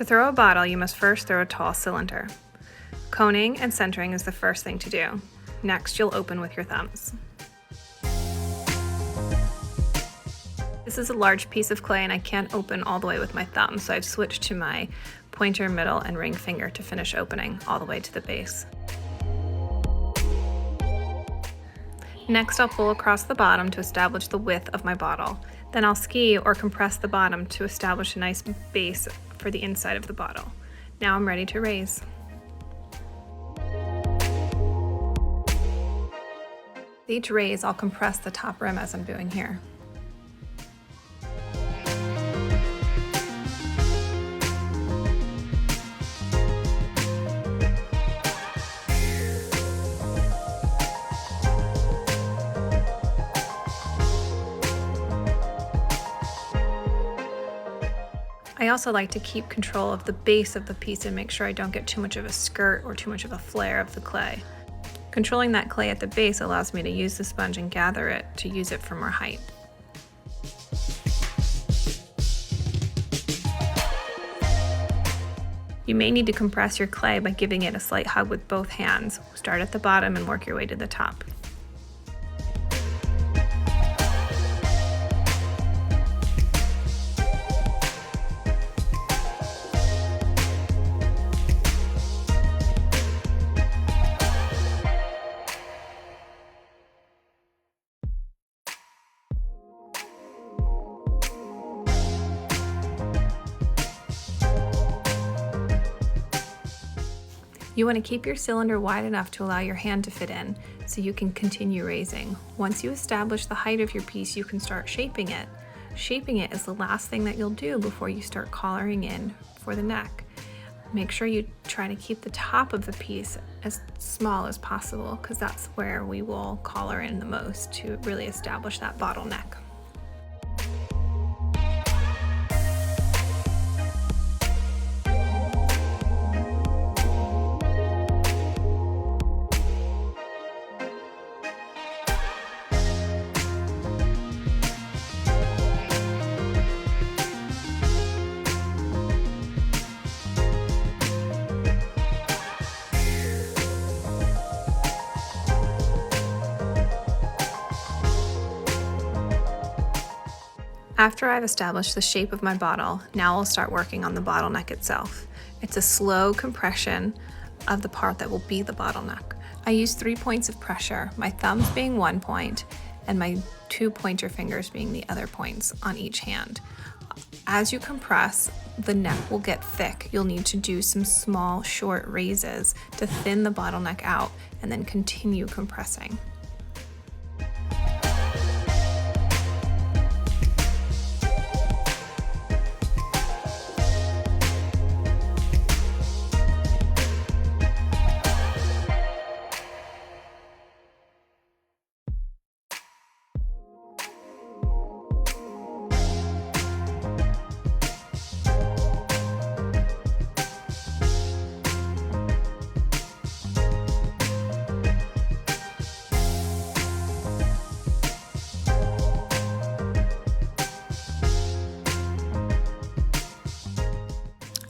To throw a bottle, you must first throw a tall cylinder. Coning and centering is the first thing to do. Next, you'll open with your thumbs. This is a large piece of clay and I can't open all the way with my thumb, so I've switched to my pointer, middle, and ring finger to finish opening all the way to the base. Next, I'll pull across the bottom to establish the width of my bottle. Then I'll ski or compress the bottom to establish a nice base for the inside of the bottle. Now I'm ready to raise. With each raise, I'll compress the top rim as I'm doing here. I also like to keep control of the base of the piece and make sure I don't get too much of a skirt or too much of a flare of the clay. Controlling that clay at the base allows me to use the sponge and gather it to use it for more height. You may need to compress your clay by giving it a slight hug with both hands. Start at the bottom and work your way to the top. You want to keep your cylinder wide enough to allow your hand to fit in so you can continue raising. Once you establish the height of your piece, you can start shaping it. Shaping it is the last thing that you'll do before you start collaring in for the neck. Make sure you try to keep the top of the piece as small as possible because that's where we will collar in the most to really establish that bottleneck. After I've established the shape of my bottle, now I'll start working on the bottleneck itself. It's a slow compression of the part that will be the bottleneck. I use 3 points of pressure, my thumbs being 1 point and my 2 pointer fingers being the other points on each hand. As you compress, the neck will get thick. You'll need to do some small, short raises to thin the bottleneck out and then continue compressing.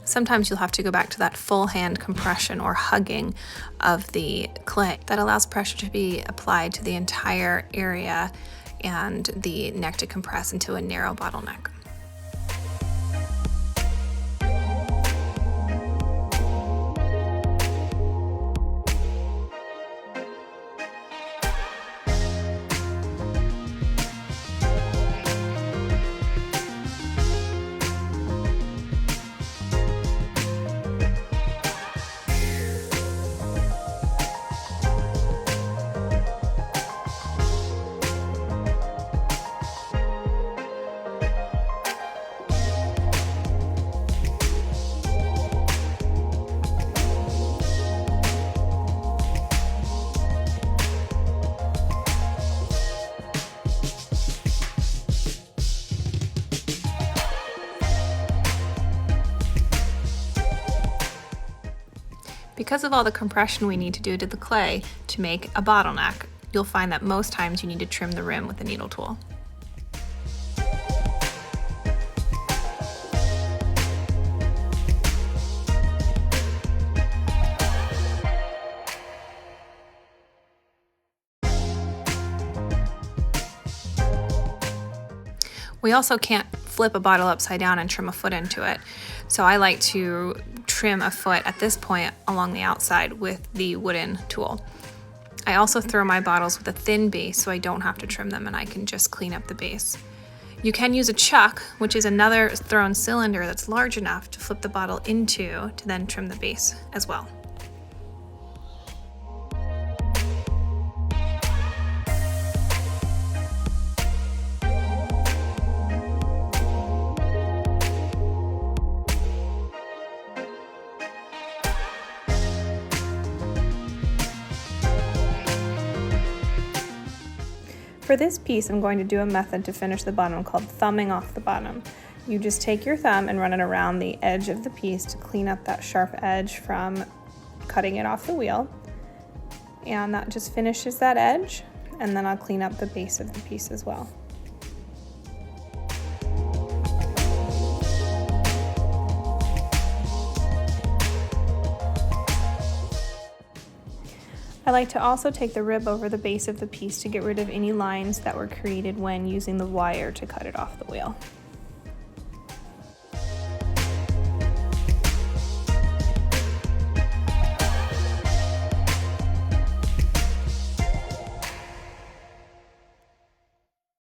Sometimes you'll have to go back to that full hand compression or hugging of the clay. That allows pressure to be applied to the entire area and the neck to compress into a narrow bottleneck. Because of all the compression we need to do to the clay to make a bottleneck, you'll find that most times you need to trim the rim with a needle tool. We also can't flip a bottle upside down and trim a foot into it. So I like to trim a foot at this point along the outside with the wooden tool. I also throw my bottles with a thin base so I don't have to trim them and I can just clean up the base. You can use a chuck, which is another thrown cylinder that's large enough to flip the bottle into to then trim the base as well. For this piece, I'm going to do a method to finish the bottom called thumbing off the bottom. You just take your thumb and run it around the edge of the piece to clean up that sharp edge from cutting it off the wheel. And that just finishes that edge, and then I'll clean up the base of the piece as well. I like to also take the rib over the base of the piece to get rid of any lines that were created when using the wire to cut it off the wheel.